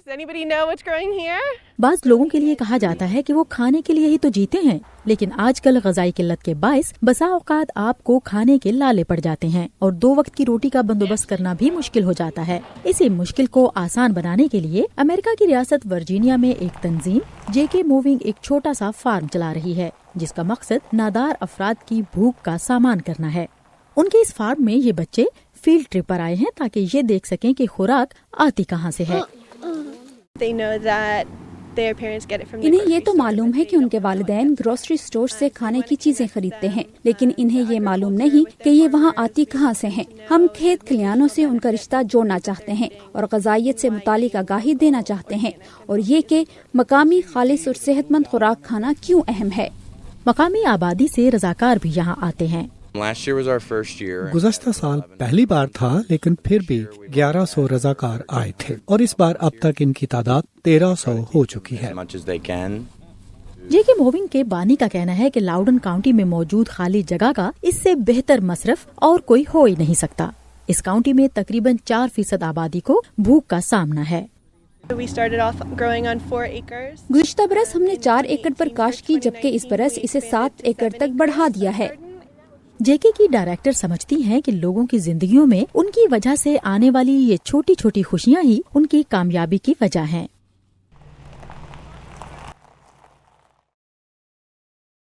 anybody know what's growing here? बाज़ लोगों के लिए कहा जाता है कि वो खाने के लिए ही तो जीते हैं, लेकिन आजकल ग़ज़ाई किल्लत के बाइस बसा औकात आपको खाने के लाले पड़ जाते हैं और 2 वक्त की रोटी का बंदोबस्त करना भी मुश्किल हो जाता है। इसी मुश्किल को आसान बनाने के लिए अमेरिका की रियासत वर्जीनिया में एक तंजीम JK मूविंग एक छोटा सा फार्म चला रही है, जिसका मकसद नादार अफराद की भूख का सामान करना है। उनके इस फार्म में ये बच्चे फील्ड ट्रिप पर आए हैं ताकि ये देख सकें कि खुराक आती कहाँ से है। They know that their parents get it from the इन्हें ये grocery तो store. मालूम है कि उनके वालिदैन ग्रोसरी स्टोर से खाने की चीजें खरीदते हैं, लेकिन इन्हें ये मालूम नहीं कि ये वहाँ आती कहाँ से हैं। हम खेत खलियानों से उनका रिश्ता जोड़ना चाहते हैं और ग़ज़ाइयत से मुतालिक आगाही देना चाहते हैं, और ये कि मकामी खालिस और सेहतमंद खुराक खाना क्यों अहम है। मकामी आबादी से रज़ाकार भी यहाँ आते हैं। गुज़श्ता साल पहली बार था, लेकिन फिर भी 1100 रज़ाकार आए थे और इस बार अब तक इनकी तादाद 1300 हो चुकी है। JK मूविंग के बानी का कहना है कि लाउडन काउंटी में मौजूद खाली जगह का इससे बेहतर मसरफ और कोई हो ही नहीं सकता। इस काउंटी में तकरीबन 4% आबादी को भूख का सामना है। We started off growing on 4 acres. गुज़श्ता बरस हमने 4 एकड़ पर काश्त की, जबकि इस बरस इसे 7 एकड़ तक बढ़ा दिया है। JK की डायरेक्टर समझती हैं कि लोगों की जिंदगियों में उनकी वजह से आने वाली ये छोटी छोटी खुशियाँ ही उनकी कामयाबी की वजह हैं।